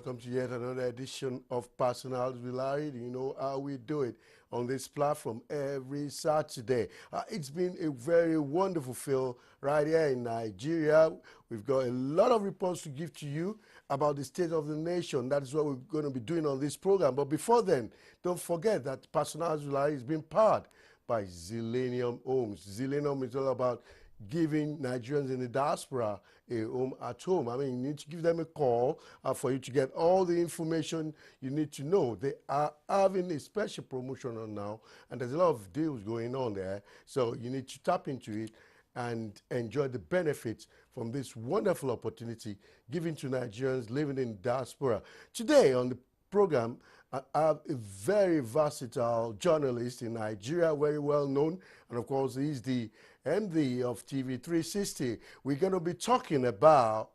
welcome to yet another edition of Personal Reliability. You know how we do it on this platform every Saturday. It's been a very wonderful feel right here in Nigeria. We've got a lot of reports to give to you about the state of the nation. That is what we're going to be doing on this program. But before then, don't forget that Personal Reliability is being powered by Zillennium Homes. Zillennium is all about giving Nigerians in the diaspora a home at home. I mean, you need to give them a call for you to get all the information you need to know. They are having a special promotion on now, and there's a lot of deals going on there. So you need to tap into it and enjoy the benefits from this wonderful opportunity given to Nigerians living in diaspora. Today on the program, I have a very versatile journalist in Nigeria, very well known, and of course he's the MD of TV 360. We're going to be talking about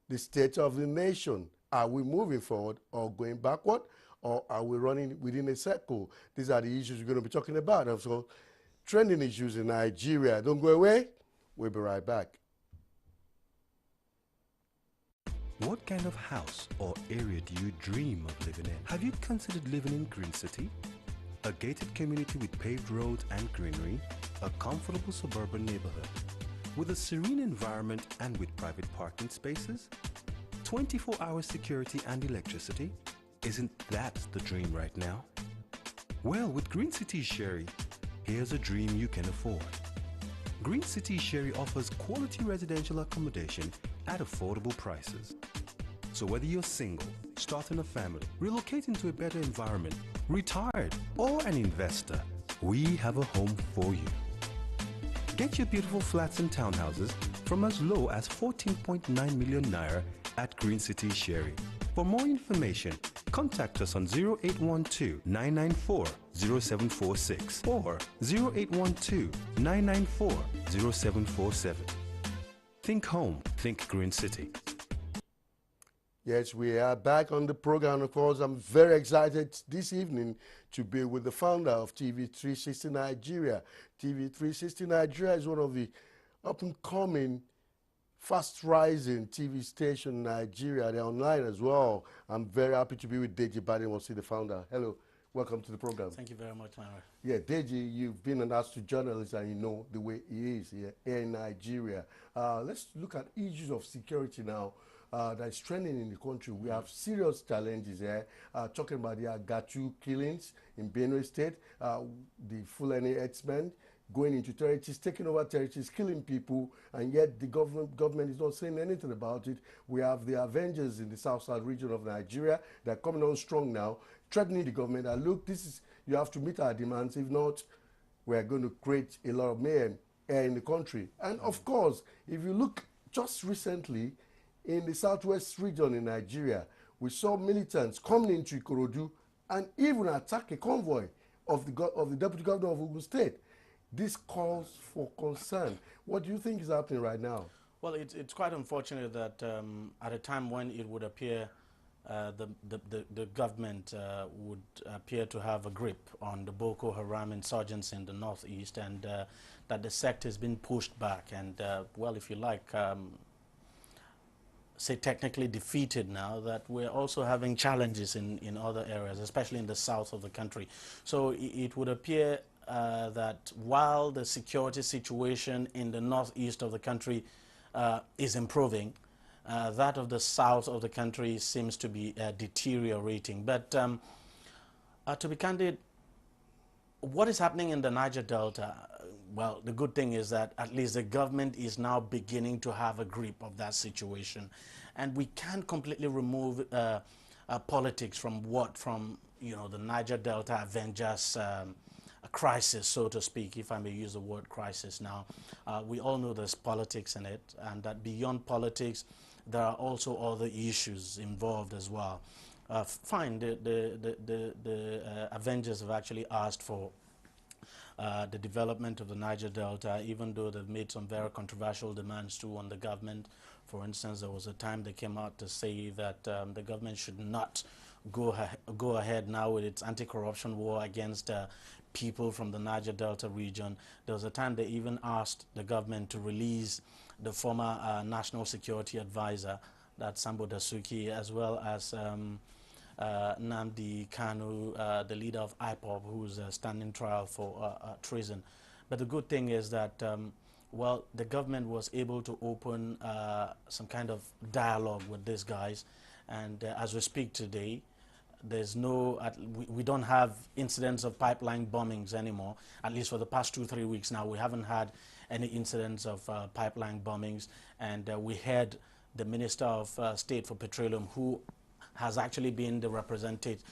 the state of the nation. Are we moving forward or going backward, or are we running within a circle? These are the issues we're going to be talking about. And so, trending issues in Nigeria. Don't go away. We'll be right back. What kind of house or area do you dream of living in? Have you considered living in Green City? A gated community with paved roads and greenery, a comfortable suburban neighborhood, with a serene environment and with private parking spaces, 24-hour security and electricity. Isn't that the dream right now? Well, with Green City Sherry, here's a dream you can afford. Green City Sherry offers quality residential accommodation at affordable prices. So whether you're single, starting a family, relocating to a better environment, retired, or an investor, we have a home for you. Get your beautiful flats and townhouses from as low as 14.9 million naira at Green City Sherry. For more information, contact us on 0812-994-0746 or 0812-994-0747. Think home, think Green City. Yes, we are back on the program. Of course, I'm very excited this evening to be with the founder of TV 360 Nigeria. TV 360 Nigeria is one of the up-and-coming, fast-rising TV station in Nigeria. They're online as well. I'm very happy to be with Deji Bademosi, the founder. Hello, welcome to the program. Thank you very much, Myra. Yeah, Deji, you've been an astute journalist and you know the way it is here in Nigeria. Let's look at issues of security now. That's trending in the country. We have serious challenges here, talking about the Agatu killings in Benue State, the Fulani herdsmen going into territories, taking over territories, killing people, and yet the government is not saying anything about it. We have the Avengers in the south-south region of Nigeria. They're coming on strong now, threatening the government that, look, you have to meet our demands. If not, we're going to create a lot of mayhem in the country. And of course, if you look just recently, in the southwest region in Nigeria, we saw militants coming into Ikorodu and even attack a convoy of the deputy governor of Ogun State. This calls for concern. What do you think is happening right now? Well, it's quite unfortunate that at a time when it would appear the government would appear to have a grip on the Boko Haram insurgents in the northeast, and that the sect has been pushed back and, well, if you like, say technically defeated now, that we're also having challenges in other areas, especially in the south of the country. So it would appear that while the security situation in the northeast of the country is improving, that of the south of the country seems to be deteriorating. But to be candid, what is happening in the Niger Delta? Well, the good thing is that at least the government is now beginning to have a grip of that situation. And we can't completely remove politics from the Niger Delta Avengers crisis, so to speak, if I may use the word crisis now. We all know there's politics in it, and that beyond politics, there are also other issues involved as well. Fine, the Avengers have actually asked for the development of the Niger Delta, even though they've made some very controversial demands too on the government. For instance, there was a time they came out to say that the government should not go ahead now with its anti-corruption war against people from the Niger Delta region. There was a time they even asked the government to release the former National Security Advisor that's Sambo Dasuki, as well as Nnamdi Kanu, the leader of IPOB, who's standing trial for treason. But the good thing is that, well, the government was able to open some kind of dialogue with these guys. And as we speak today, there's no, we don't have incidents of pipeline bombings anymore. At least for the past 2-3 weeks now, we haven't had any incidents of pipeline bombings. And we had the Minister of State for Petroleum, who has actually been the representative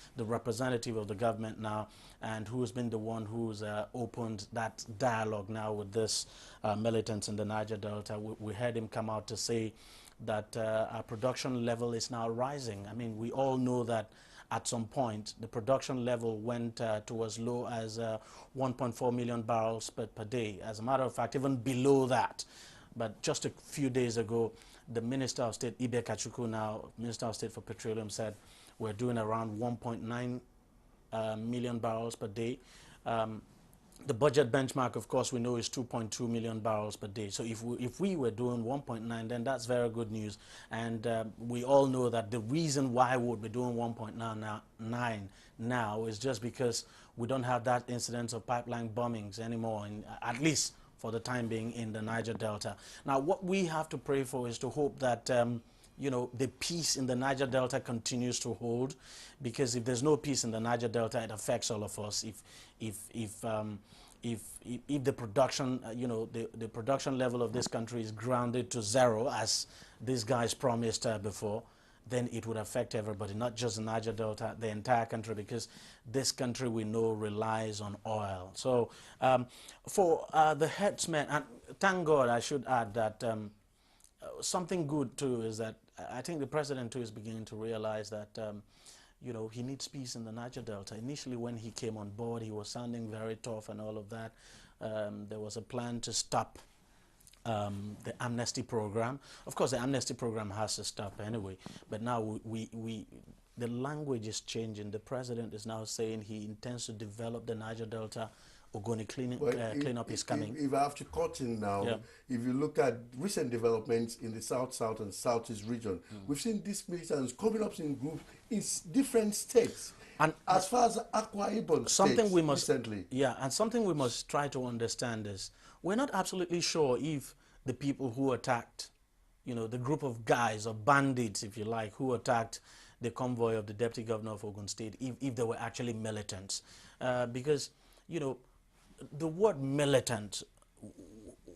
of the government now, and who's been the one who's opened that dialogue now with this militants in the Niger Delta. We heard him come out to say that our production level is now rising. I mean, we all know that at some point the production level went to as low as 1.4 million barrels per day. As a matter of fact, even below that. But just a few days ago, the Minister of State, Ibe Kachuku, now Minister of State for Petroleum, said we're doing around 1.9 million barrels per day. The budget benchmark, of course, we know is 2.2 million barrels per day. So if we were doing 1.9, then that's very good news. And we all know that the reason why we would be doing 1.9 now is just because we don't have that incidence of pipeline bombings anymore, at least for the time being, in the Niger Delta. Now, what we have to pray for is to hope that you know, the peace in the Niger Delta continues to hold, because if there's no peace in the Niger Delta, it affects all of us. If the production, you know, the production level of this country is grounded to zero, as these guys promised before, then it would affect everybody, not just the Niger Delta, the entire country, because this country, we know, relies on oil. So for the herdsmen, and thank God, I should add that something good too is that I think the president too is beginning to realize that you know, he needs peace in the Niger Delta. Initially, when he came on board, he was sounding very tough and all of that. There was a plan to stop the amnesty program. Of course, the amnesty program has to stop anyway, but now the language is changing. The president is now saying he intends to develop the Niger Delta. Ogoni cleanup is coming. If I have to cut in now, Yeah. if you look at recent developments in the South and Southeast region, we've seen these militants coming up in groups in different states. And as far as Akwa Ibom something we must recently. Yeah, and something we must try to understand is we're not absolutely sure if the people who attacked, you know, the group of guys or bandits, if you like, who attacked the convoy of the deputy governor of Ogun State, if they were actually militants, because, you know, the word militant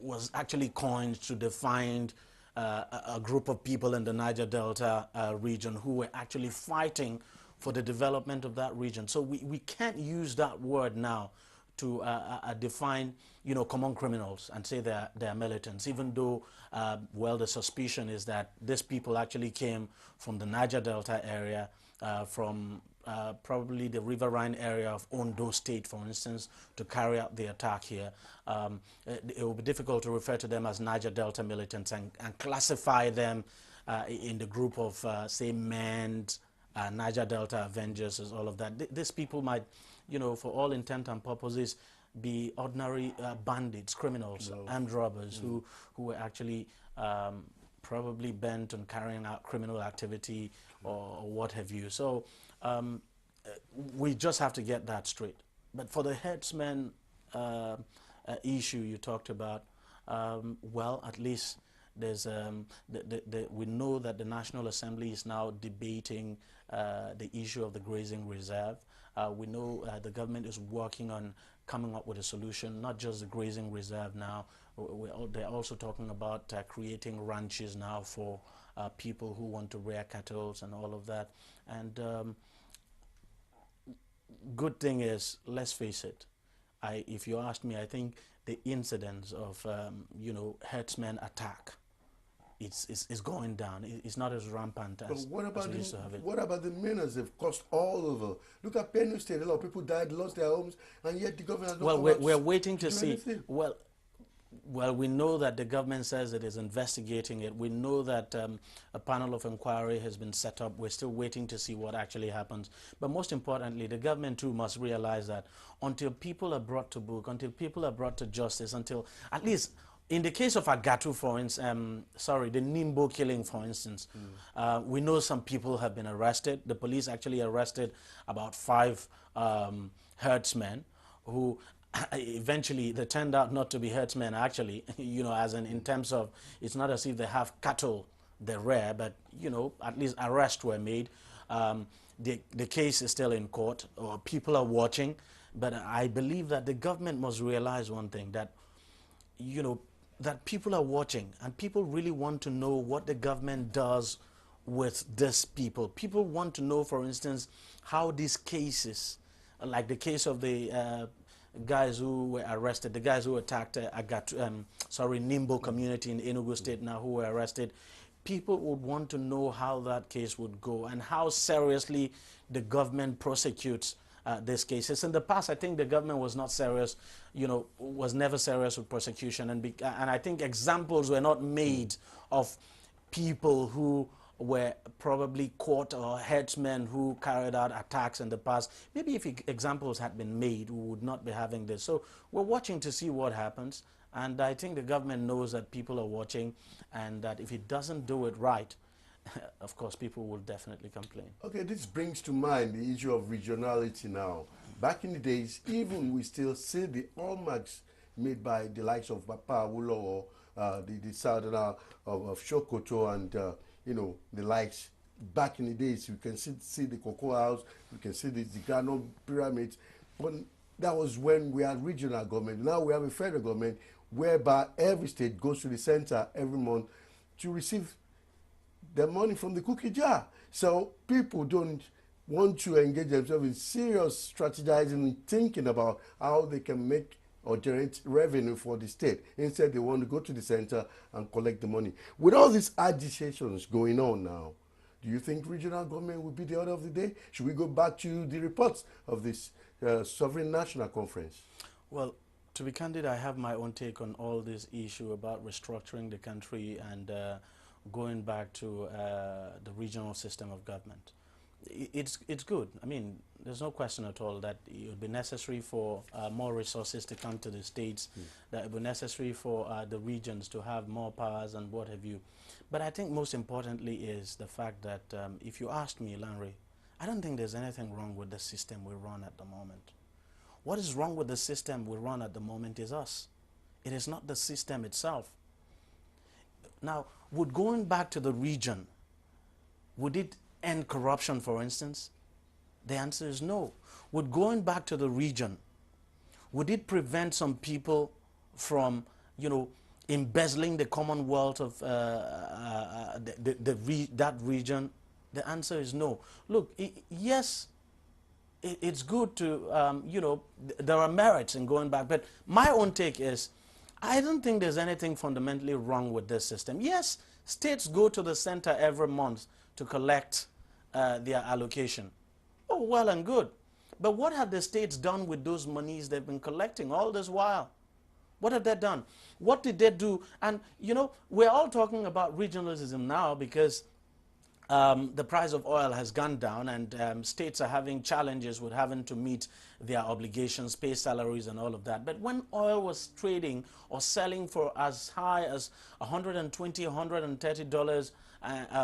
was actually coined to define a group of people in the Niger Delta region who were actually fighting for the development of that region. So we can't use that word now to define, you know, common criminals and say they're militants, even though, well, the suspicion is that these people actually came from the Niger Delta area, from probably the riverine area of Ondo State, for instance, to carry out the attack here. It will be difficult to refer to them as Niger Delta militants and classify them in the group of, say, manned Niger Delta Avengers, and all of that. These people might, you know, for all intent and purposes, be ordinary bandits, criminals, armed robbers who were actually probably bent on carrying out criminal activity or what have you. So we just have to get that straight. But for the herdsmen issue you talked about, well, at least there's we know that the National Assembly is now debating the issue of the grazing reserve. We know the government is working on coming up with a solution, not just the grazing reserve now. They're also talking about creating ranches now for people who want to rear cattle and all of that. And good thing is, let's face it, if you ask me, I think the incidence of you know, herdsmen attack, it's going down. It's not as rampant as we used to have it. What about the miners they've caused all over? Look at Benue State. A lot of people died, lost their homes, and yet the government has not we're waiting to see. Anything. Well, we know that the government says it is investigating it. We know that a panel of inquiry has been set up. We're still waiting to see what actually happens. But most importantly, the government too must realize that until people are brought to book, until people are brought to justice, until at least In the case of Agatu, for instance, the Nimbo killing, for instance, we know some people have been arrested. The police actually arrested about 5 herdsmen who eventually they turned out not to be herdsmen actually, as in terms of, it's not as if they have cattle they rear, but, at least arrests were made. The case is still in court, or people are watching, but I believe that the government must realize one thing, that, that people are watching and people really want to know what the government does with these people. People want to know, for instance, how these cases, like the case of the guys who were arrested, the guys who attacked Nimbo community in Enugu State now, who were arrested. People would want to know how that case would go and how seriously the government prosecutes these cases. In the past, I think the government was not serious, was never serious with prosecution, and I think examples were not made of people who were probably caught, or headsmen who carried out attacks in the past. Maybe if examples had been made, we would not be having this. So we're watching to see what happens, and I think the government knows that people are watching, and that if it doesn't do it right, of course, people will definitely complain. Okay, this brings to mind the issue of regionality now. Back in the days, even we still see the hallmarks made by the likes of Bapa Awolowo, or the southerner of Sokoto, and the likes. Back in the days, you can see the Cocoa House, you can see the Ghana pyramids. But that was when we had regional government. Now we have a federal government whereby every state goes to the center every month to receive the money from the cookie jar. So people don't want to engage themselves in serious strategizing and thinking about how they can make or generate revenue for the state. Instead, they want to go to the center and collect the money. With all these agitations going on now, do you think regional government will be the order of the day? Should we go back to the reports of this Sovereign National Conference? Well, to be candid, I have my own take on all this issue about restructuring the country and going back to the regional system of government. It's good. I mean, there's no question at all that it would be necessary for more resources to come to the states, that it would be necessary for the regions to have more powers and what have you. But I think most importantly is the fact that if you asked me, Lanre, I don't think there's anything wrong with the system we run at the moment. What is wrong with the system we run at the moment is us. It is not the system itself. Now, would going back to the region, would it end corruption, for instance? The answer is no. Would going back to the region, would it prevent some people from, embezzling the commonwealth of that region? The answer is no. Look, yes, it's good to, there are merits in going back, but my own take is, I don't think there's anything fundamentally wrong with this system. Yes, states go to the center every month to collect their allocation. Oh, well and good. But what have the states done with those monies they've been collecting all this while? What have they done? What did they do? And, we're all talking about regionalism now because the price of oil has gone down, and states are having challenges with having to meet their obligations, pay salaries and all of that. But when oil was trading or selling for as high as $120, $130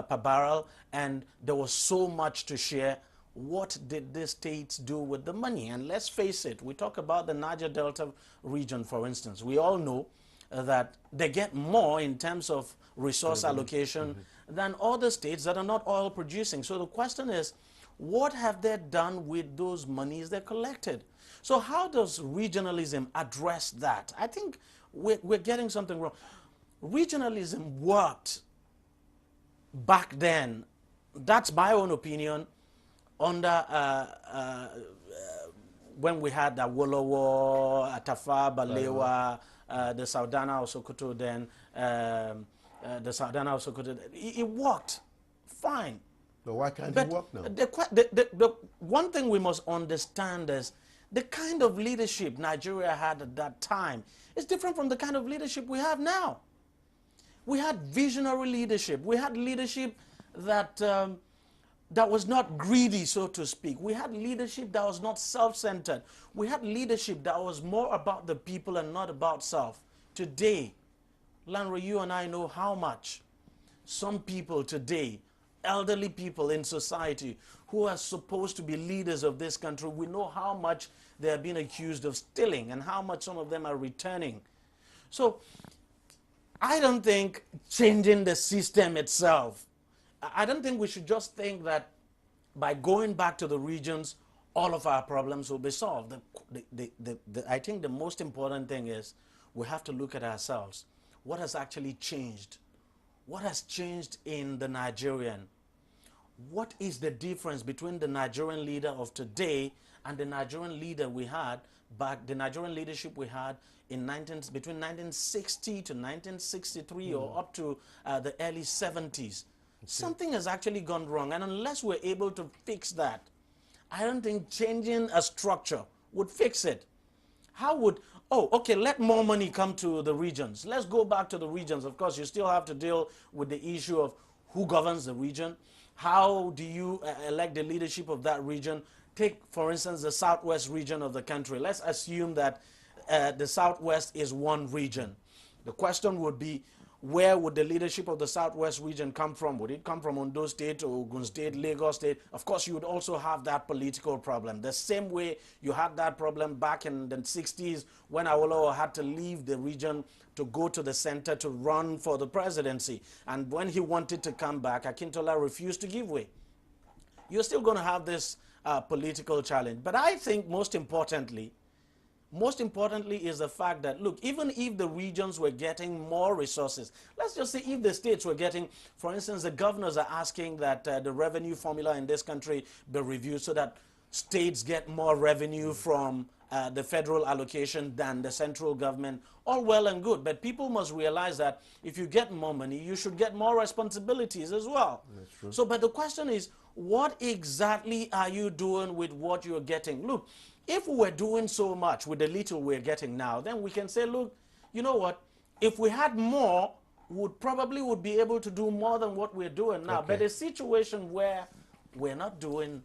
per barrel, and there was so much to share, what did the states do with the money? And let's face it, we talk about the Niger Delta region, for instance. We all know that they get more in terms of resource allocation than other states that are not oil producing. So the question is, what have they done with those monies they collected? So how does regionalism address that? I think we're getting something wrong. Regionalism worked back then, that's my own opinion, under when we had the Awolowo, Atafa, Balewa, the Saudana of Sokoto, then the Saudana of Sokoto. It worked fine. But why can't it work now? The one thing we must understand is the kind of leadership Nigeria had at that time is different from the kind of leadership we have now. We had visionary leadership. We had leadership that that was not greedy, so to speak. We had leadership that was not self-centered. We had leadership that was more about the people and not about self. Today, Landry, you and I know how much some people today, elderly people in society who are supposed to be leaders of this country, we know how much they are being accused of stealing and how much some of them are returning. So I don't think changing the system itself, I don't think we should just think that by going back to the regions, all of our problems will be solved. I think the most important thing is we have to look at ourselves. What has actually changed? What has changed in the Nigerian? What is the difference between the Nigerian leader of today and the Nigerian leader we had back, the Nigerian leadership we had in between 1960 to 1963 or up to the early 70s? Something has actually gone wrong, and unless we're able to fix that, I don't think changing a structure would fix it. How would, oh, okay, let more money come to the regions. Let's go back to the regions. Of course, you still have to deal with the issue of who governs the region. How do you elect the leadership of that region? Take, for instance, the southwest region of the country. Let's assume that the southwest is one region. The question would be, where would the leadership of the southwest region come from? Would it come from Ondo State, Ogun State, Lagos State? Of course, you would also have that political problem. The same way you had that problem back in the 60s when Awolowo had to leave the region to go to the center to run for the presidency. And when he wanted to come back, Akintola refused to give way. You're still going to have this political challenge. But I think most importantly is the fact that, look, even if the regions were getting more resources, let's just say if the states were getting, for instance, the governors are asking that the revenue formula in this country be reviewed so that states get more revenue from the federal allocation than the central government, all well and good. But people must realize that if you get more money, you should get more responsibilities as well. That's true. So, but the question is, what exactly are you doing with what you're getting? Look, if we were doing so much with the little we're getting now, then we can say, look, you know what? If we had more, we probably would be able to do more than what we're doing now. Okay. But a situation where we're not doing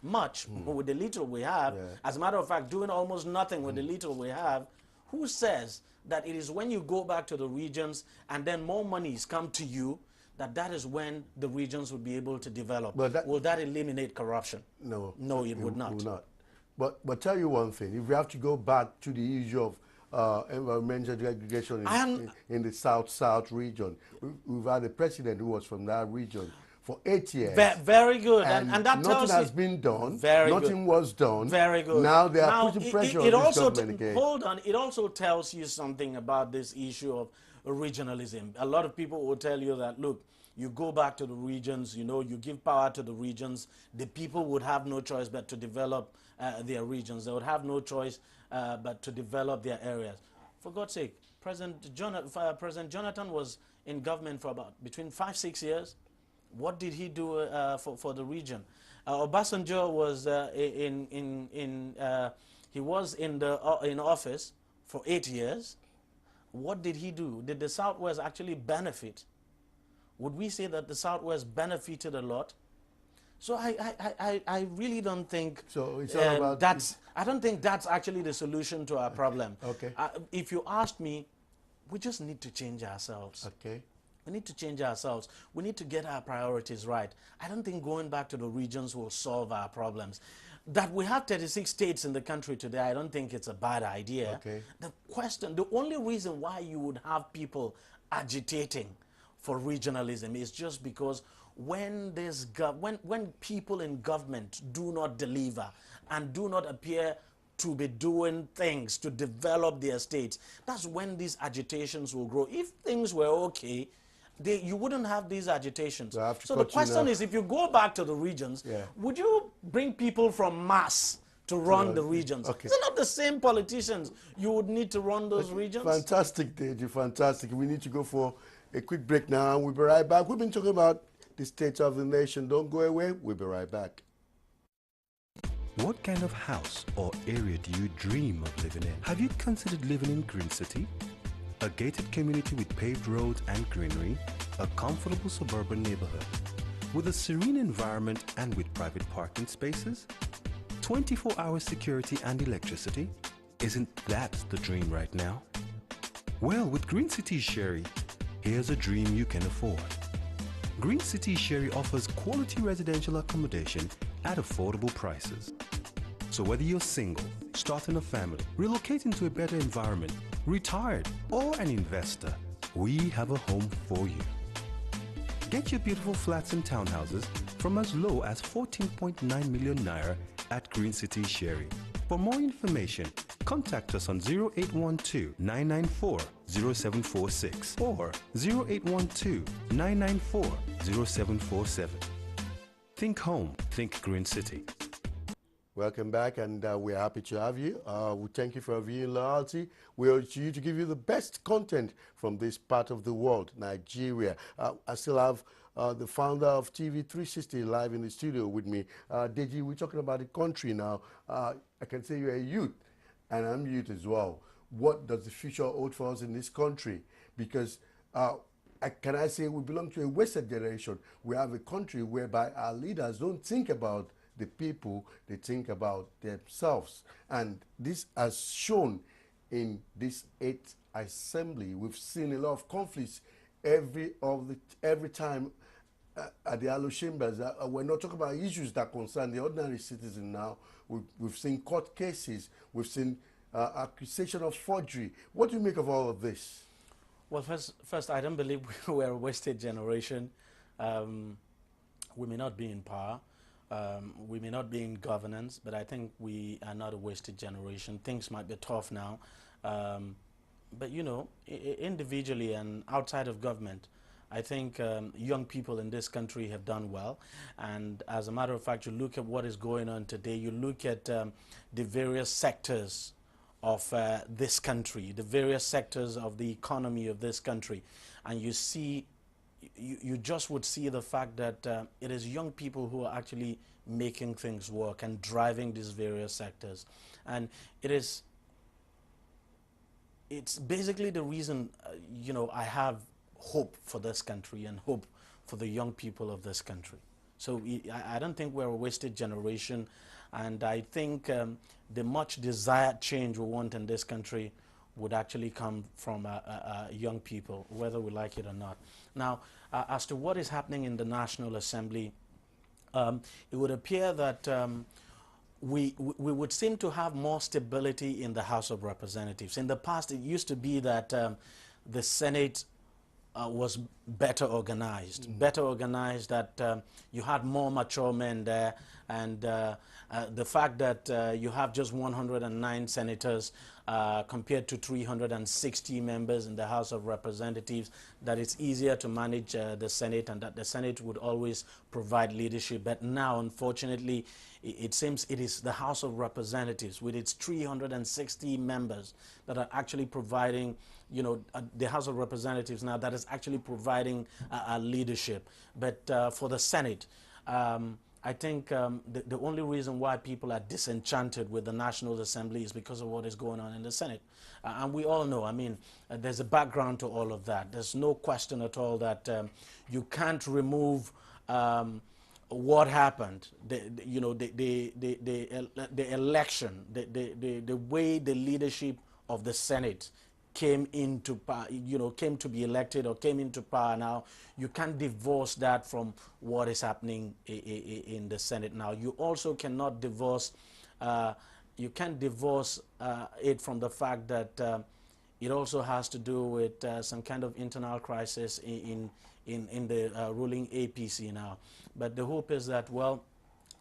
much with the little we have, as a matter of fact, doing almost nothing with the little we have, who says that it is when you go back to the regions and then more monies come to you, that is when the regions would be able to develop? Will that eliminate corruption? No. No, it would not. It would not. But tell you one thing, if we have to go back to the issue of environmental degradation in the South region, we've had a president who was from that region for 8 years. Very good. And that nothing tells has been done. Very nothing was done. Very good. Now they are putting pressure on this government again. Hold on. It also tells you something about this issue of regionalism. A lot of people will tell you that, look, you go back to the regions, you know, you give power to the regions, the people would have no choice but to develop their regions. They would have no choice but to develop their areas. For God's sake, President Jonathan was in government for about between 5-6 years. What did he do for the region? Obasanjo was he was in office for 8 years. What did he do? Did the Southwest actually benefit? Would we say that the Southwest benefited a lot? So I really don't think so it's all about I don't think that's actually the solution to our problem. Okay. If you ask me, we just need to change ourselves. Okay. We need to change ourselves. We need to get our priorities right. I don't think going back to the regions will solve our problems. That we have 36 states in the country today, I don't think it's a bad idea. Okay. The only reason why you would have people agitating for regionalism is just because when people in government do not deliver and do not appear to be doing things to develop their states, that's when these agitations will grow. If things were okay, you wouldn't have these agitations. So the question is, if you go back to the regions, would you bring people from mass to run the regions? Okay. They're not the same politicians you would need to run those regions. Fantastic, Deji, fantastic. We need to go for a quick break now, and we'll be right back. We've been talking about the state of the nation. Don't go away. We'll be right back. What kind of house or area do you dream of living in? Have you considered living in Green City? A gated community with paved roads and greenery, a comfortable suburban neighborhood, with a serene environment and with private parking spaces? 24-hour security and electricity? Isn't that the dream right now? Well, with Green City Sherry, here's a dream you can afford. Green City Sherry offers quality residential accommodation at affordable prices. So whether you're single, starting a family, relocating to a better environment, retired, or an investor, we have a home for you. Get your beautiful flats and townhouses from as low as 14.9 million naira at Green City Sherry. For more information, contact us on 0812-994-0746 or 0812-994-0747. Think home, think Green City. Welcome back, and we're happy to have you. We thank you for your viewing loyalty. We urge you to give you the best content from this part of the world, Nigeria. I still have the founder of TV 360 live in the studio with me. Deji, we're talking about the country now. I can say you're a youth, and I'm youth as well. What does the future hold for us in this country? Because can I say we belong to a wasted generation? We have a country whereby our leaders don't think about the people, they think about themselves. And this has shown in this 8th assembly. We've seen a lot of conflicts every time at the Alo chambers. We're not talking about issues that concern the ordinary citizen now. We've seen court cases, we've seen accusation of forgery. What do you make of all of this? Well, first, I don't believe we're a wasted generation. We may not be in power. We may not be in governance, but I think we are not a wasted generation. Things might be tough now. But, you know, individually and outside of government, I think young people in this country have done well. And as a matter of fact, you look at what is going on today, you look at the various sectors of this country, the various sectors of the economy of this country, and you see you just would see the fact that it is young people who are actually making things work and driving these various sectors. And it's basically the reason, you know, I have hope for this country and hope for the young people of this country. So I don't think we're a wasted generation, and I think the much desired change we want in this country would actually come from young people, whether we like it or not. Now, as to what is happening in the National Assembly, it would appear that we would seem to have more stability in the House of Representatives. In the past, it used to be that the Senate was better organized, that you had more mature men there, and the fact that you have just 109 senators compared to 360 members in the House of Representatives, that it's easier to manage the Senate, and that the Senate would always provide leadership. But now, unfortunately, it seems it is the House of Representatives with its 360 members that are actually providing, you know, the House of Representatives now that is actually providing leadership. But for the Senate, I think the only reason why people are disenchanted with the National Assembly is because of what is going on in the Senate. And we all know, I mean, there's a background to all of that. There's no question at all that you can't remove what happened, the election, the way the leadership of the Senate came into power, came to be elected or came into power now. You can't divorce that from what is happening in the Senate now. You also cannot divorce, you can't divorce it from the fact that it also has to do with some kind of internal crisis in the ruling APC now. But the hope is that, well,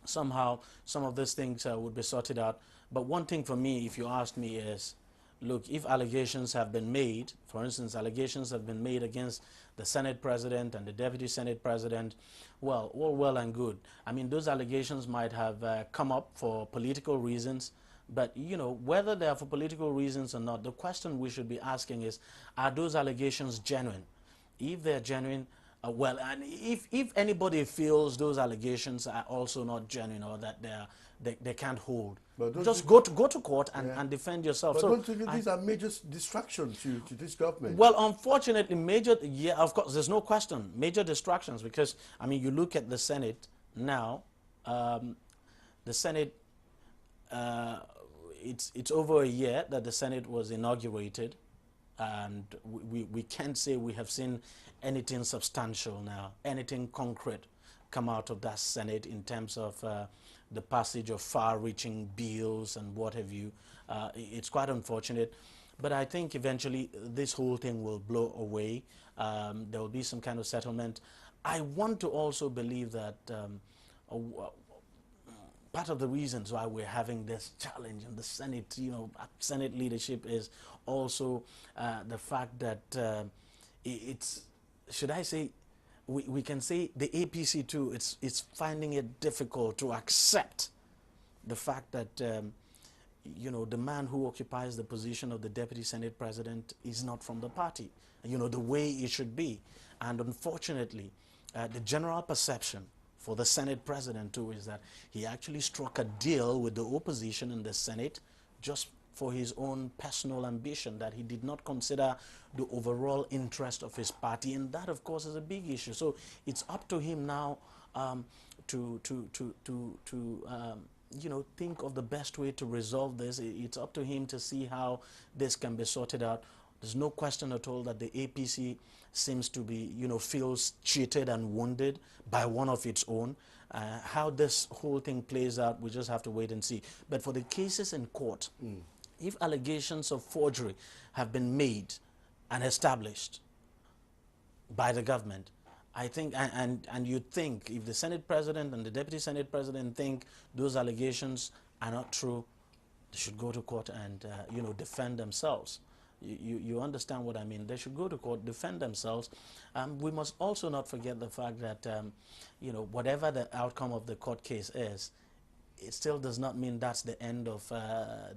somehow some of these things would be sorted out. But one thing for me, if you ask me, is, look, if allegations have been made, for instance, allegations have been made against the Senate President and the Deputy Senate President, well, all well and good. I mean, those allegations might have come up for political reasons, but, you know, whether they are for political reasons or not, the question we should be asking is, are those allegations genuine? If they're genuine, well, and if anybody feels those allegations are also not genuine or that they can't hold, just go to court and defend yourself. But so don't you think these are major distractions to this government? Well, unfortunately, yeah, of course, there's no question, major distractions, because, I mean, you look at the Senate now, the Senate, it's over a year that the Senate was inaugurated. and we can't say we have seen anything substantial now, anything concrete come out of that Senate in terms of the passage of far-reaching bills and what have you. It's quite unfortunate, but I think eventually this whole thing will blow away. There will be some kind of settlement. I want to also believe that part of the reasons why we're having this challenge in the Senate, Senate leadership, is also the fact that it's, should I say, we can say the APC too, it's finding it difficult to accept the fact that the man who occupies the position of the Deputy Senate President is not from the party, the way it should be. And unfortunately, the general perception for the Senate President too is that he actually struck a deal with the opposition in the Senate just for his own personal ambition, that he did not consider the overall interest of his party, and that of course is a big issue. So it's up to him now to think of the best way to resolve this. It's up to him to see how this can be sorted out. There's no question at all that the APC seems to be, feels cheated and wounded by one of its own. How this whole thing plays out, we just have to wait and see. But for the cases in court, if allegations of forgery have been made and established by the government, I think, and you think, if the Senate President and the Deputy Senate President think those allegations are not true, they should go to court and, defend themselves. You understand what I mean? They should go to court, defend themselves. We must also not forget the fact that, whatever the outcome of the court case is, it still does not mean that's the end of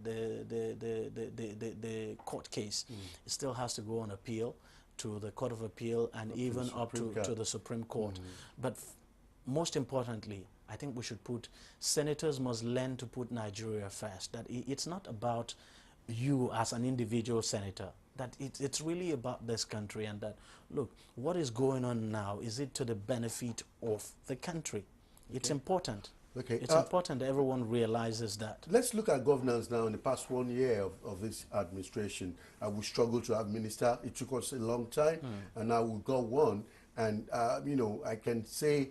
the court case. It still has to go on appeal to the Court of Appeal and even up to the Supreme Court. But most importantly, I think we should senators must learn to put Nigeria first. That it's not about you as an individual senator, that it's really about this country, and that, look, what is going on now, is it to the benefit of the country? It's important. Okay. It's important that everyone realizes that. Let's look at governance now. In the past 1 year of this administration, we struggled to have minister. It took us a long time, and now we've got one. And, I can say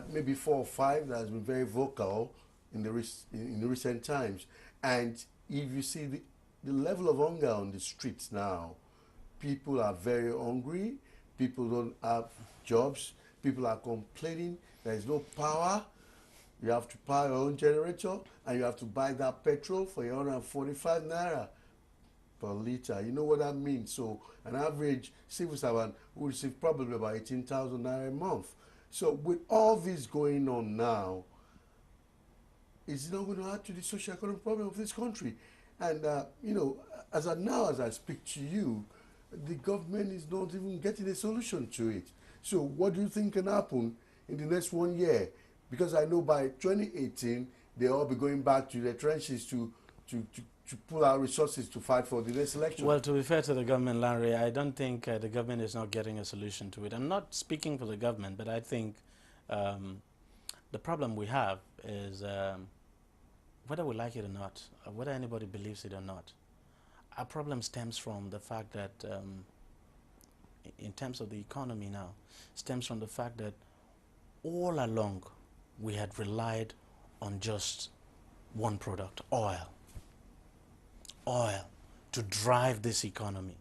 maybe 4 or 5 that has been very vocal in the recent times. And if you see the level of hunger on the streets now, people are very hungry, people don't have jobs, people are complaining, there is no power. You have to buy your own generator, and you have to buy that petrol for 145 naira per liter. You know what that means? So an average civil servant will receive probably about 18,000 naira a month. So with all this going on now, it's not going to add to the socio-economic problem of this country. And, as I speak to you, the government is not even getting a solution to it. So what do you think can happen in the next 1 year? Because I know by 2018, they'll all be going back to their trenches to pull out resources to fight for the next election. Well, to be fair to the government, Larry, I don't think the government is not getting a solution to it. I'm not speaking for the government, but I think the problem we have is, whether we like it or not, whether anybody believes it or not, our problem stems from the fact that, in terms of the economy now, stems from the fact that all along we had relied on just one product, oil, to drive this economy.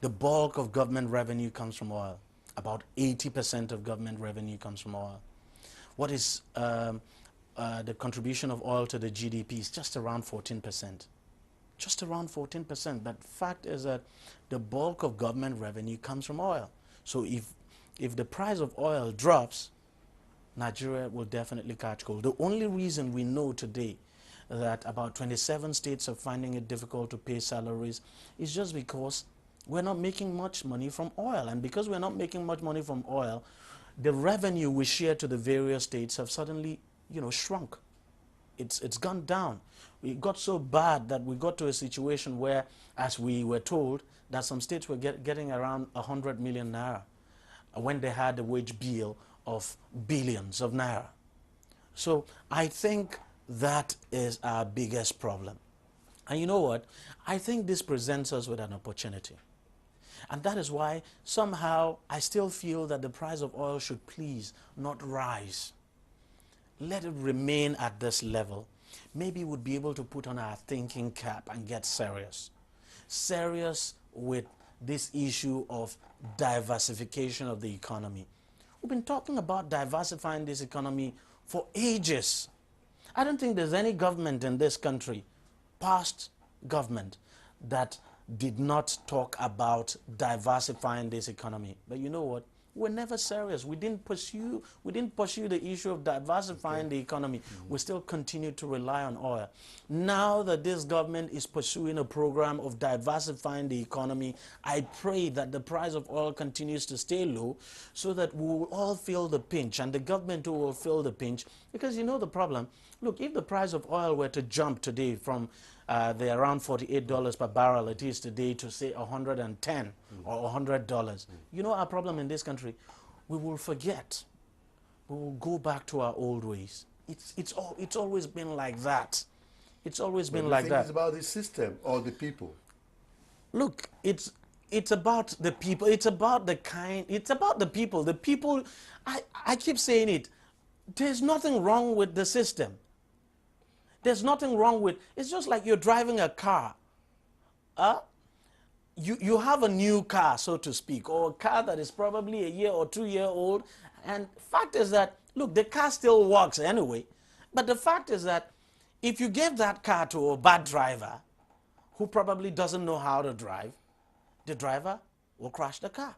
The bulk of government revenue comes from oil. About 80% of government revenue comes from oil. What is the contribution of oil to the GDP is just around 14%. Just around 14%. But fact is that the bulk of government revenue comes from oil. So if the price of oil drops, Nigeria will definitely catch cold. The only reason we know today that about 27 states are finding it difficult to pay salaries is just because we're not making much money from oil. And because we're not making much money from oil, the revenue we share to the various states have suddenly, shrunk. It's gone down. It got so bad that we got to a situation where, as we were told, that some states were getting around 100 million naira when they had a wage bill of billions of naira. So I think that is our biggest problem. And you know what? I think this presents us with an opportunity. And that is why somehow I still feel that the price of oil should please not rise. Let it remain at this level. Maybe we'd be able to put on our thinking cap and get serious. Serious with this issue of diversification of the economy. We've been talking about diversifying this economy for ages. I don't think there's any government in this country, past government, that did not talk about diversifying this economy. But you know what? We're never serious. We didn't pursue the issue of diversifying the economy. We still continue to rely on oil. Now that this government is pursuing a program of diversifying the economy, I pray that the price of oil continues to stay low so that we will all feel the pinch, and the government too will feel the pinch. Because you know the problem. Look, if the price of oil were to jump today from the around $48 per barrel it is today to say $110 or $100. You know our problem in this country? We will forget. We will go back to our old ways. It's always been like that. It's always been like that. It's about the system or the people. Look, it's about the people. It's about the kind. It's about the people. The people. I keep saying it. There's nothing wrong with the system. There's nothing wrong with, it's just like you're driving a car. You have a new car, so to speak, or a car that is probably a year or 2 year old. And fact is that, look, the car still works anyway. But the fact is that if you give that car to a bad driver who probably doesn't know how to drive, the driver will crash the car.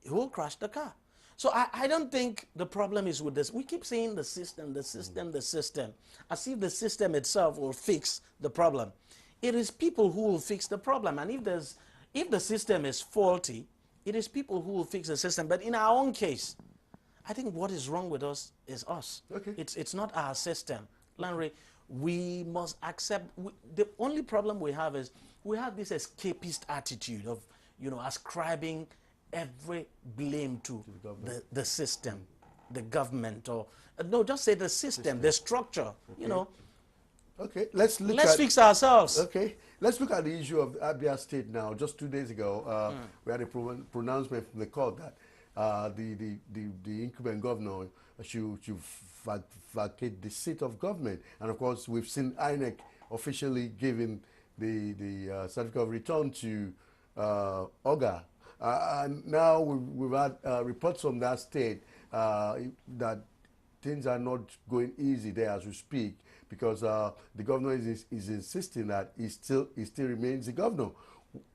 He will crash the car. So I don't think the problem is with this. We keep saying the system, the system, the system, as if the system itself will fix the problem. It is people who will fix the problem. And if the system is faulty, it is people who will fix the system. But in our own case, I think what is wrong with us is us. Okay. It's not our system. Landry, we must accept. The only problem we have is we have this escapist attitude of, ascribing every blame to the system, the government, or no, just say the system, the structure, Okay. Okay, let's fix ourselves. Okay, let's look at the issue of Abia State now. Just 2 days ago, we had a pronouncement from the court that the incumbent governor should vacate the seat of government. And of course, we've seen INEC officially giving the certificate of return to Oga. And now we've had reports from that state that things are not going easy there as we speak, because the governor is insisting that he still remains the governor.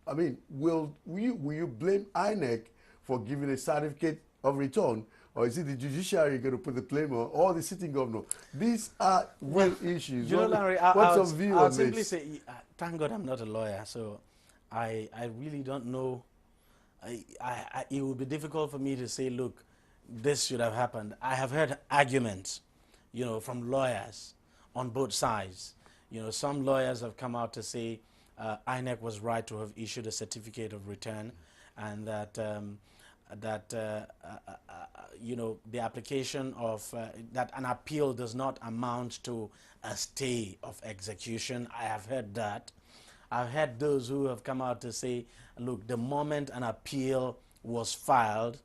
I mean, will you blame INEC for giving a certificate of return, or is it the judiciary going to put the blame on, or the sitting governor? These are real issues. Larry, what's your view on this? I'll simply say, thank God I'm not a lawyer, so I really don't know. It would be difficult for me to say, look, this should have happened. I have heard arguments, from lawyers on both sides. Some lawyers have come out to say INEC was right to have issued a certificate of return, and that the application of that an appeal does not amount to a stay of execution. I have heard that. I've heard those who have come out to say, look, the moment an appeal was filed,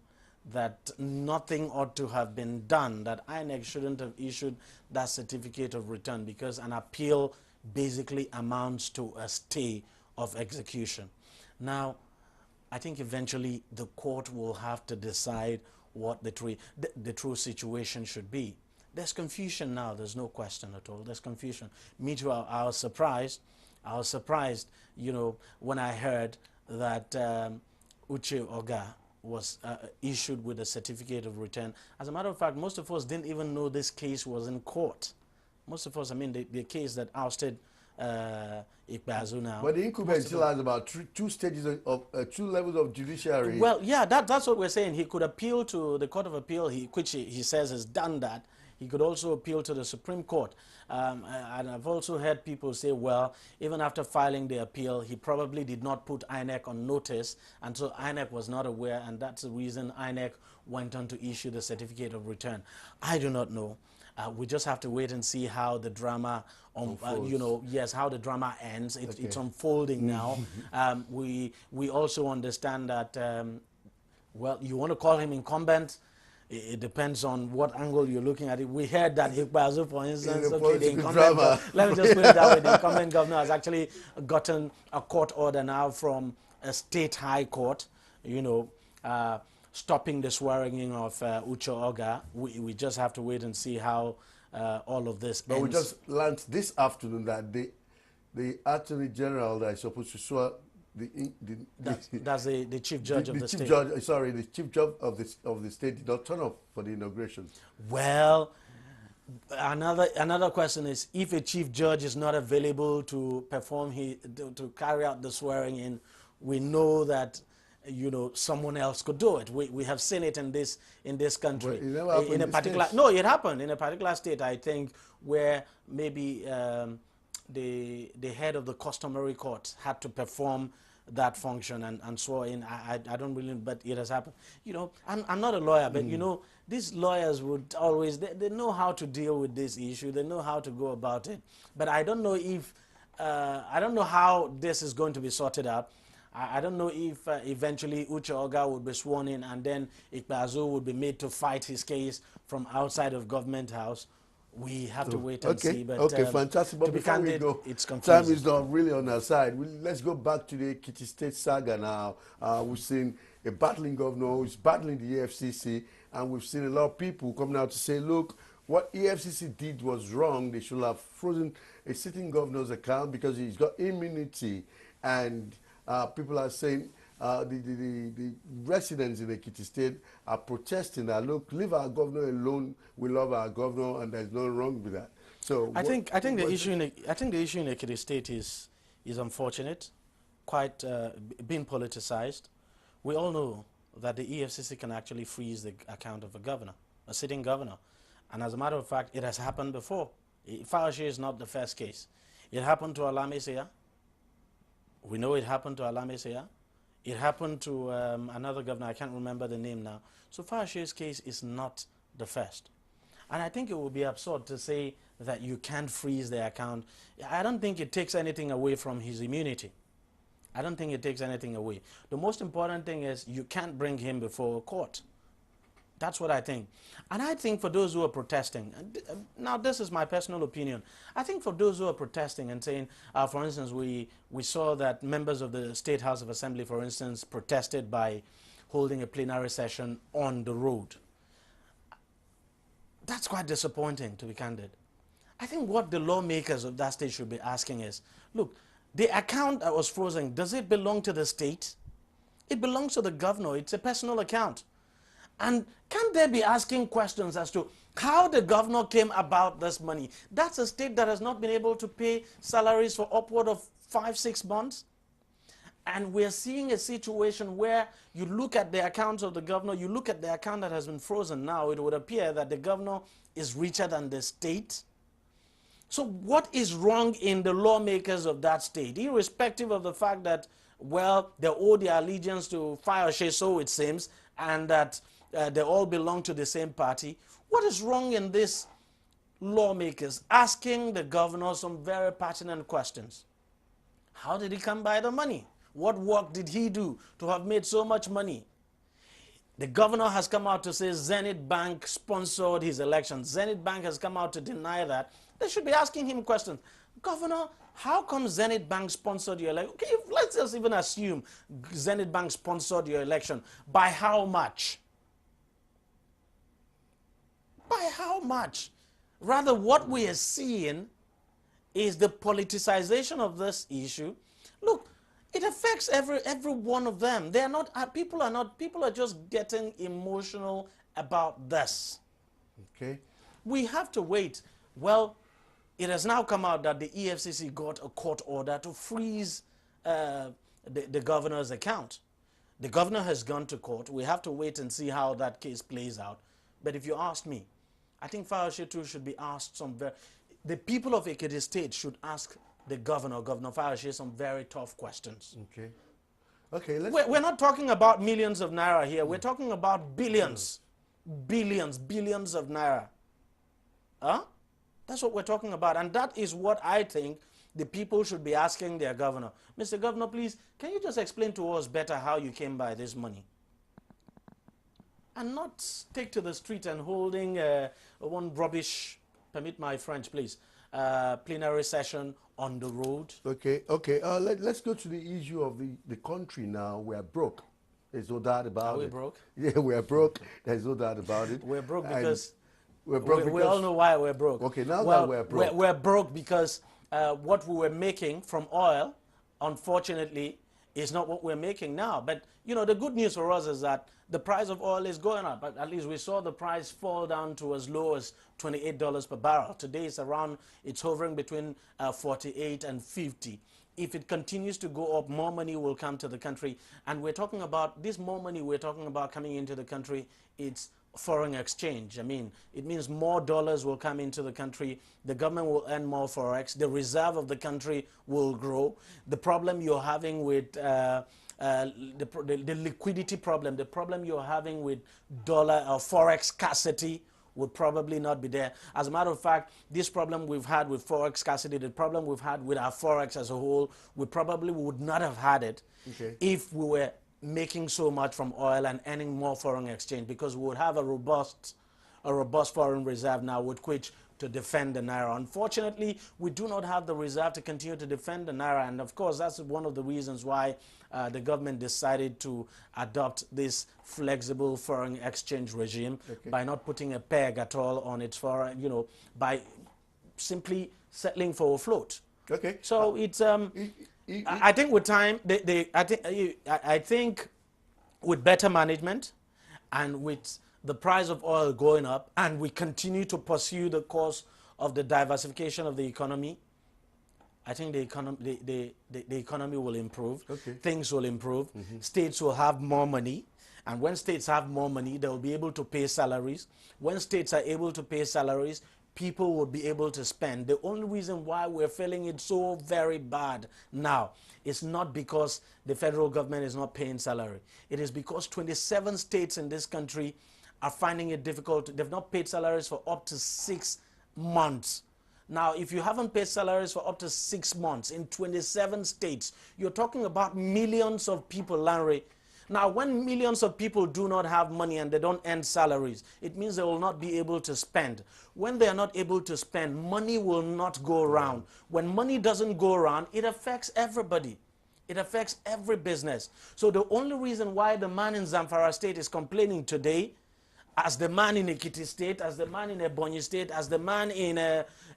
that nothing ought to have been done, that INEC shouldn't have issued that certificate of return because an appeal basically amounts to a stay of execution. Now, I think eventually the court will have to decide what the true situation should be. There's confusion now, there's no question at all. There's confusion. Me too, I was surprised. When I heard that Uche Oga was issued with a certificate of return. As a matter of fact, most of us didn't even know this case was in court. Most of us, the case that ousted Ikpeazu now. But the incumbent still has about two stages of two levels of judiciary. Well, yeah, that's what we're saying. He could appeal to the Court of Appeal, which he says has done that. He could also appeal to the Supreme Court. And I've also heard people say, well, even after filing the appeal, he probably did not put INEC on notice, and so INEC was not aware, and that's the reason INEC went on to issue the certificate of return. I do not know. We just have to wait and see how the drama, you know, yes, how the drama ends. It's unfolding now. We also understand that, well, you want to call him incumbent. It depends on what angle you're looking at it. We heard that Ikpeazu, for instance, okay, the incumbent let me just put it that way, the incumbent governor has actually gotten a court order now from a state high court, you know, stopping the swearing in of Uche Oga. We just have to wait and see how all of this But ends. we just learned this afternoon that the Attorney General that is supposed to swear that's the chief judge of the chief state. Judge, sorry, the chief judge of the state did not turn up for the inauguration. Well, another question is, if a chief judge is not available to perform to carry out the swearing in, we know that, you know, someone else could do it. We have seen it in this country. But it never happened in a in particular states. no, it happened in a particular state, I think, where maybe the head of the customary court had to perform that function and swore in. I don't really, but it has happened. You know, I'm not a lawyer, but you know, these lawyers would always, they know how to deal with this issue. They know how to go about it. But I don't know if, I don't know how this is going to be sorted out. I don't know if eventually Uche Oga would be sworn in and then Ikpeazu would be made to fight his case from outside of government house. We have to wait and see. But, okay, fantastic. But to be before we candid, go, it's confusing. time is not really on our side. Let's go back to the Ekiti State saga now. We've seen a battling governor who's battling the EFCC, and we've seen a lot of people coming out to say, look, what EFCC did was wrong. They should have frozen a sitting governor's account because he's got immunity. And people are saying the residents in Ekiti State are protesting that, look, leave our governor alone. We love our governor, and there's nothing wrong with that. So I think the issue in Ekiti State is unfortunate, quite being politicized. We all know that the EFCC can actually freeze the account of a governor, a sitting governor, and as a matter of fact, it has happened before. Fayose is not the first case. It happened to Alame Seya. We know it happened to Alame Seya. It happened to another governor, I can't remember the name now. So Fayose's case is not the first. And I think it would be absurd to say that you can't freeze the account. I don't think it takes anything away from his immunity. I don't think it takes anything away. The most important thing is you can't bring him before a court. That's what I think. And I think for those who are protesting, now this is my personal opinion, I think for those who are protesting and saying, for instance, we saw that members of the State House of Assembly, for instance, protested by holding a plenary session on the road. That's quite disappointing, to be candid. I think what the lawmakers of that state should be asking is, look, the account that was frozen, does it belong to the state? It belongs to the governor. It's a personal account. And can they be asking questions as to how the governor came about this money? That's a state that has not been able to pay salaries for upward of 5-6 months. And we're seeing a situation where you look at the accounts of the governor, you look at the account that has been frozen now, it would appear that the governor is richer than the state. So what is wrong in the lawmakers of that state, irrespective of the fact that, well, they owe their allegiance to Fayose, so it seems, and that they all belong to the same party? What is wrong in these lawmakers asking the governor some very pertinent questions? How did he come by the money? What work did he do to have made so much money? The governor has come out to say Zenith Bank sponsored his election. Zenith Bank has come out to deny that. They should be asking him questions. Governor, how come Zenith Bank sponsored your election? Okay, let's just even assume Zenith Bank sponsored your election. By how much? By how much? Rather, what we are seeing is the politicization of this issue. Look, it affects every one of them. They are not, people are just getting emotional about this. Okay. We have to wait. Well, it has now come out that the EFCC got a court order to freeze the governor's account. The governor has gone to court. We have to wait and see how that case plays out. But if you ask me, I think Fayose too should be asked the people of Ekiti State should ask the governor, Governor Fayose, some very tough questions. Okay. Okay, We're not talking about millions of naira here. We're talking about billions. Billions of naira. Huh? That's what we're talking about. And that is what I think the people should be asking their governor. Mr. Governor, please, can you just explain to us better how you came by this money? And not take to the street and holding one rubbish, permit my French, please, plenary session on the road. Okay, okay. Let's go to the issue of the country now. We're broke. There's no doubt about it. Are we broke? Yeah, we're broke. There's no doubt about it. We're broke And because we're broke we because all know why we're broke. Okay, now well, that we're broke. We're broke because what we were making from oil, unfortunately, is not what we're making now. But, you know, the good news for us is that the price of oil is going up. But at least we saw the price fall down to as low as $28 per barrel. Today it's hovering between 48 and 50. If it continues to go up, more money will come to the country. And we're talking about this more money we're talking about coming into the country. It's foreign exchange. I mean, it means more dollars will come into the country. The government will earn more forex. The reserve of the country will grow. The problem you're having with the liquidity problem, the problem you're having with dollar or forex scarcity would probably not be there. As a matter of fact, this problem we've had with forex scarcity, the problem we've had with our forex as a whole, we probably would not have had it if we were making so much from oil and earning more foreign exchange, because we would have a robust foreign reserve now with which to defend the naira. Unfortunately, we do not have the reserve to continue to defend the naira, and of course that's one of the reasons why the government decided to adopt this flexible foreign exchange regime by not putting a peg at all on its foreign, you know, by simply settling for a float. Okay. So it's I think with time, I think with better management and with the price of oil going up, and we continue to pursue the course of the diversification of the economy, I think the economy will improve. Things will improve. States will have more money. And when states have more money, they will be able to pay salaries. When states are able to pay salaries, people will be able to spend. The only reason why we're feeling it so very bad now is not because the federal government is not paying salary. It is because 27 states in this country are finding it difficult. They've not paid salaries for up to 6 months. Now, if you haven't paid salaries for up to 6 months in 27 states, you're talking about millions of people, Larry. Now, when millions of people do not have money and they don't earn salaries, it means they will not be able to spend. When they are not able to spend, money will not go around. When money doesn't go around, it affects everybody. It affects every business. So the only reason why the man in Zamfara State is complaining today, as the man in Ekiti State, as the man in Ebonyi State, as the man in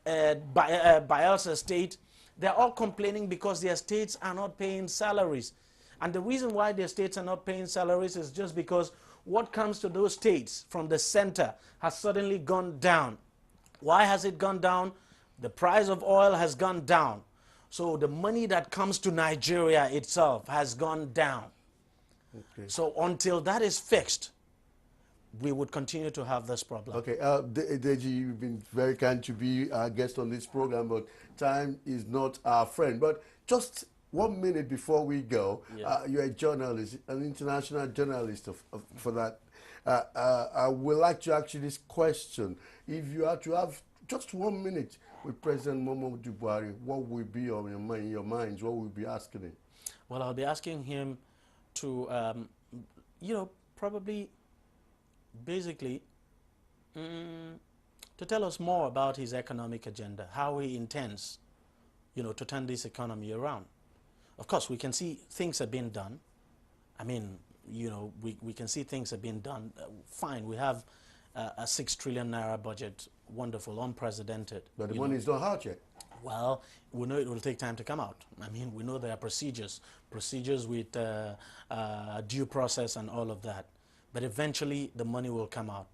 Bayelsa State, they're all complaining because their states are not paying salaries. And the reason why their states are not paying salaries is just because what comes to those states from the center has suddenly gone down. Why has it gone down? The price of oil has gone down. So the money that comes to Nigeria itself has gone down. So until that is fixed, we would continue to have this problem. Okay, Deji, you've been very kind to be our guest on this program, but time is not our friend. But just 1 minute before we go, you're a journalist, an international journalist for that. I would like to ask you this question. If you had to have just 1 minute with President Muhammadu Buhari, what will be on your minds? What will you be asking him? Well, I'll be asking him to, you know, probably, basically, to tell us more about his economic agenda, how he intends, you know, to turn this economy around. Of course, we can see things are being done. I mean, you know, we can see things are being done. Fine, we have a 6 trillion naira budget, wonderful, unprecedented. But the money is not out yet. Well, we know it will take time to come out. I mean, we know there are procedures with due process and all of that. But eventually, the money will come out.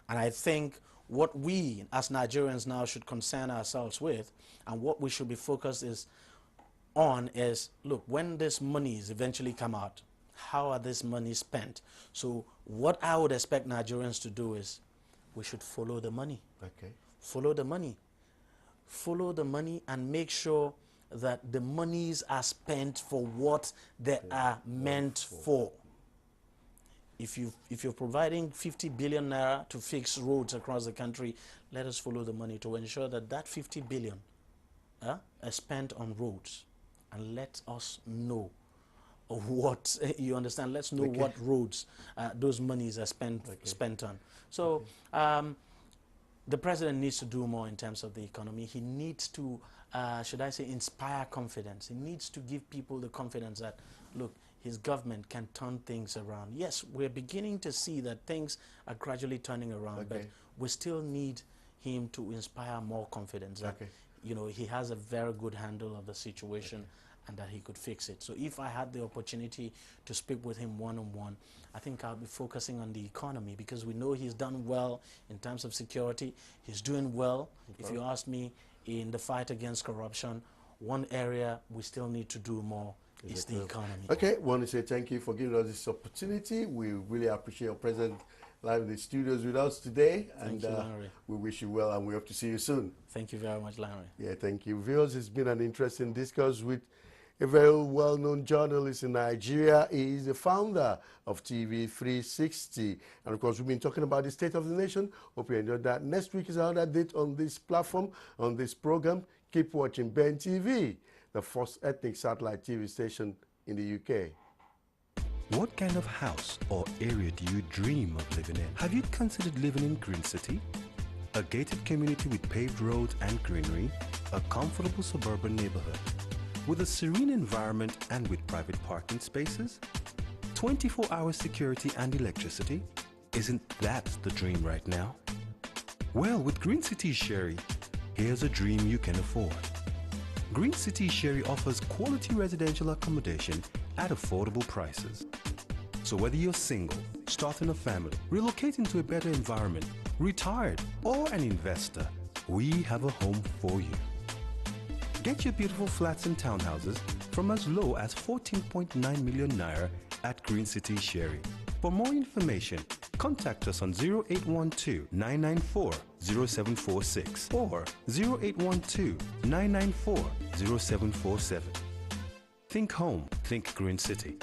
And I think what we, as Nigerians now, should concern ourselves with, and what we should be focused on is, look, when this money is eventually come out, how are this money spent? So what I would expect Nigerians to do is, we should follow the money. Okay. Follow the money. Follow the money and make sure that the monies are spent for what they are meant for. if you're providing 50 billion naira to fix roads across the country, let us follow the money to ensure that that 50 billion is spent on roads, and let us know what you understand. Let's know what roads those monies are spent on. So the president needs to do more in terms of the economy. He needs to, should I say, inspire confidence. He needs to give people the confidence that, look, his government can turn things around. Yes, we're beginning to see that things are gradually turning around, but we still need him to inspire more confidence that, you know, he has a very good handle of the situation and that he could fix it. So if I had the opportunity to speak with him one-on-one, I think I'll be focusing on the economy, because we know he's done well in terms of security. He's doing well, if you ask me, in the fight against corruption. One area we still need to do more is the economy. Okay, want to say thank you for giving us this opportunity. We really appreciate your presence live in the studios with us today. Thank you, Larry. We wish you well, and we hope to see you soon. Thank you very much, Larry. Yeah, thank you. Viewers, it's been an interesting discourse with a very well-known journalist in Nigeria. He is the founder of TV 360. And of course, we've been talking about the state of the nation. Hope you enjoyed that. Next week is another date on this platform, on this program. Keep watching Ben TV, the first ethnic satellite TV station in the UK. What kind of house or area do you dream of living in? Have you considered living in Green City? A gated community with paved roads and greenery, a comfortable suburban neighborhood, with a serene environment and with private parking spaces? 24-hour security and electricity? Isn't that the dream right now? Well, with Green City Sherry, here's a dream you can afford. Green City Sherry offers quality residential accommodation at affordable prices. So whether you're single, starting a family, relocating to a better environment, retired, or an investor, we have a home for you. Get your beautiful flats and townhouses from as low as 14.9 million naira at Green City Sherry. For more information, contact us on 0812-994-0746 or 0812-994-0747. Think home, think Green City.